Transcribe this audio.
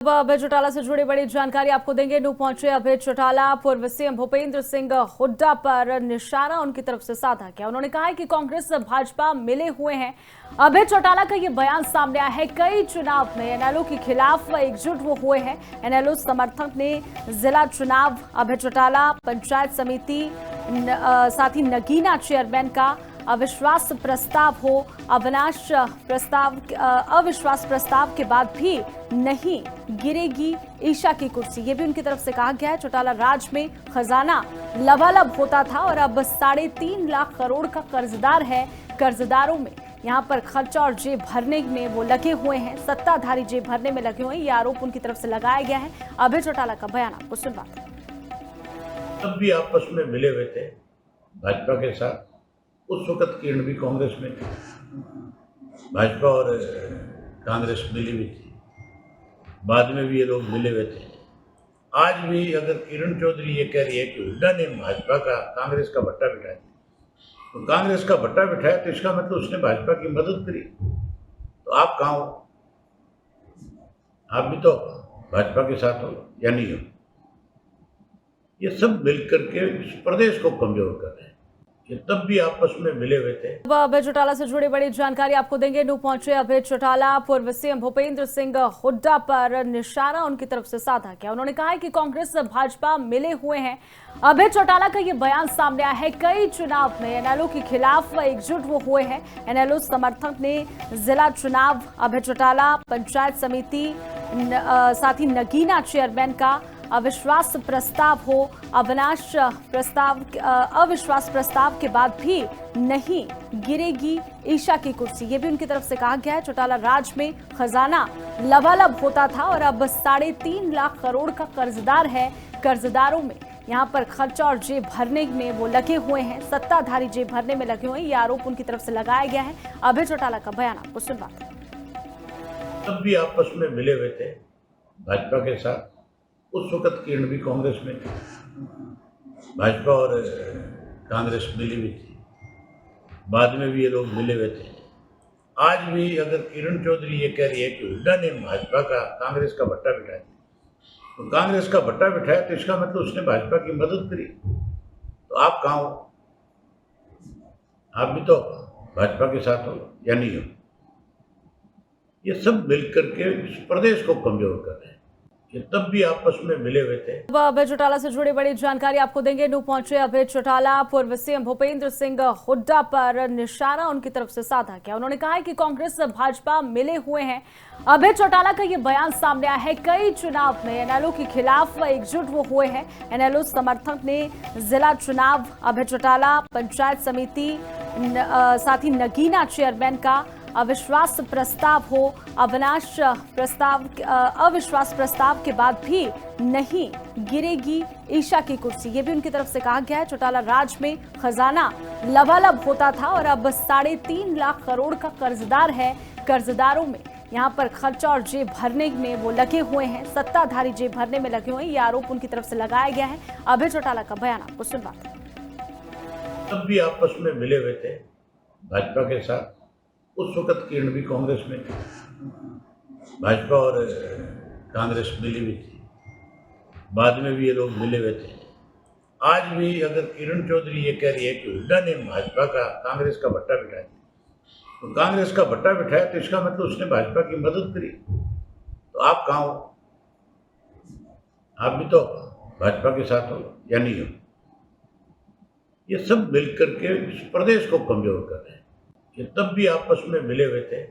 अभय चौटाला से जुड़ी बड़ी जानकारी आपको देंगे। न्यू पहुंचे अभय चौटाला। पूर्व सीएम भूपेंद्र सिंह हुड्डा पर निशाना उनकी तरफ से साधा गया। उन्होंने कहा है कि कांग्रेस भाजपा मिले हुए हैं। अभय चौटाला का ये बयान सामने आया है। कई चुनाव में एनएलओ के खिलाफ एकजुट वो हुए हैं। एनएलओ समर्थक ने जिला चुनाव अभय चौटाला, पंचायत समिति, साथ ही नगीना चेयरमैन का अविश्वास प्रस्ताव हो, अविश्वास प्रस्ताव के बाद भी नहीं गिरेगी ईशा की कुर्सी, ये भी उनकी तरफ से कहा गया है। चौटाला राज में खजाना लबालब होता था और अब 3.5 लाख करोड़ का कर्जदार है। कर्जदारों में यहां पर खर्चा और जेब भरने में वो लगे हुए हैं। सत्ताधारी जेब भरने में लगे हुए हैं, ये आरोप उनकी तरफ से लगाया गया है। अभय चौटाला का बयान आपको सुनवाते हैं। तब भी आपस में मिले हुए थे भाजपा के साथ। उस वक्त किरण भी कांग्रेस में थी, भाजपा और कांग्रेस मिली हुई थी। बाद में भी ये लोग मिले हुए थे। आज भी अगर किरण चौधरी ये कह रही है कि हुड्डा ने भाजपा का कांग्रेस का भट्टा बिठाया, तो कांग्रेस का भट्टा बिठाया तो इसका मतलब उसने भाजपा की मदद करी। तो आप कहाँ हो? आप भी तो भाजपा के साथ हो या नहीं हो? ये सब मिलकर के इस प्रदेश को कमजोर कर रहे हैं। ये तब भी आपस में मिले हुए थे। अभय चौटाला से जुड़ी बड़ी जानकारी आपको देंगे। न्यू पहुंचे अभय चौटाला। पूर्व सीएम भूपेंद्र सिंह हुड्डा पर निशाना उनकी तरफ से साधा गया। उन्होंने कहा है कि कांग्रेस भाजपा मिले हुए हैं। अभय चौटाला का ये बयान सामने आया है। कई चुनाव में एनएलओ के खिलाफ एकजुट वो हुए हैं। एनएलओ समर्थक ने जिला चुनाव अभय चौटाला, पंचायत समिति, साथ ही नगीना चेयरमैन का अविश्वास प्रस्ताव हो, अविश्वास प्रस्ताव के बाद भी नहीं गिरेगी ईशा की कुर्सी, ये भी उनकी तरफ से कहा गया है। चौटाला राज में खजाना लबालब होता था और अब 3.5 लाख करोड़ का कर्जदार है। कर्जदारों में यहां पर खर्चा और जेब भरने में वो लगे हुए हैं। सत्ताधारी जेब भरने में लगे हुए हैं, ये आरोप उनकी तरफ से लगाया गया है। अभय चौटाला का बयान आपको सुनवाते हैं। तब भी आपस में मिले हुए थे भाजपा के साथ। उस वक्त किरण भी कांग्रेस में थी, भाजपा और कांग्रेस मिली हुई थी। बाद में भी ये लोग मिले हुए थे। आज भी अगर किरण चौधरी ये कह रही है कि हुड्डा ने भाजपा का कांग्रेस का भट्टा बिठाया, तो कांग्रेस का भट्टा बिठाया तो इसका मतलब उसने भाजपा की मदद करी। तो आप कहाँ हो? आप भी तो भाजपा के साथ हो या नहीं हो? ये सब मिलकर के इस प्रदेश को कमजोर कर रहे हैं। ये तब भी आपस में मिले हुए थे। अभय चौटाला से जुड़ी बड़ी जानकारी आपको देंगे। न्यू पहुंचे अभय चौटाला। पूर्व सीएम भूपेंद्र सिंह हुड्डा पर निशाना उनकी तरफ से साधा गया। उन्होंने कहा है कि कांग्रेस भाजपा मिले हुए हैं। अभय चौटाला का ये बयान सामने आया है। कई चुनाव में एनएलओ के खिलाफ एकजुट वो हुए हैं। एनएलओ समर्थक ने जिला चुनाव अभय चौटाला, पंचायत समिति, साथ ही नगीना चेयरमैन का अविश्वास प्रस्ताव हो, अविश्वास प्रस्ताव के बाद भी नहीं गिरेगी ईशा की कुर्सी, ये भी उनकी तरफ से कहा गया है। चौटाला राज में खजाना लबालब होता था और अब 3.5 लाख करोड़ का कर्जदार है। कर्जदारों में यहां पर खर्चा और जेब भरने में वो लगे हुए हैं। सत्ताधारी जेब भरने में लगे हुए हैं, ये आरोप उनकी तरफ से लगाया गया है। अभय चौटाला का बयान आपको सुनवाते हैं। तब भी आपस में मिले हुए थे भाजपा के साथ। उस वक्त किरण भी कांग्रेस में थी, भाजपा और कांग्रेस मिली हुई थी। बाद में भी ये लोग मिले हुए थे। आज भी अगर किरण चौधरी ये कह रही है कि हुड्डा ने भाजपा का कांग्रेस का भट्टा बिठाया, तो कांग्रेस का भट्टा बिठाया तो इसका मतलब उसने भाजपा की मदद करी। तो आप कहाँ हो? आप भी तो भाजपा के साथ हो या नहीं हो? ये सब मिलकर के इस प्रदेश को कमजोर कर रहे हैं। ये तब भी आपस में मिले हुए थे।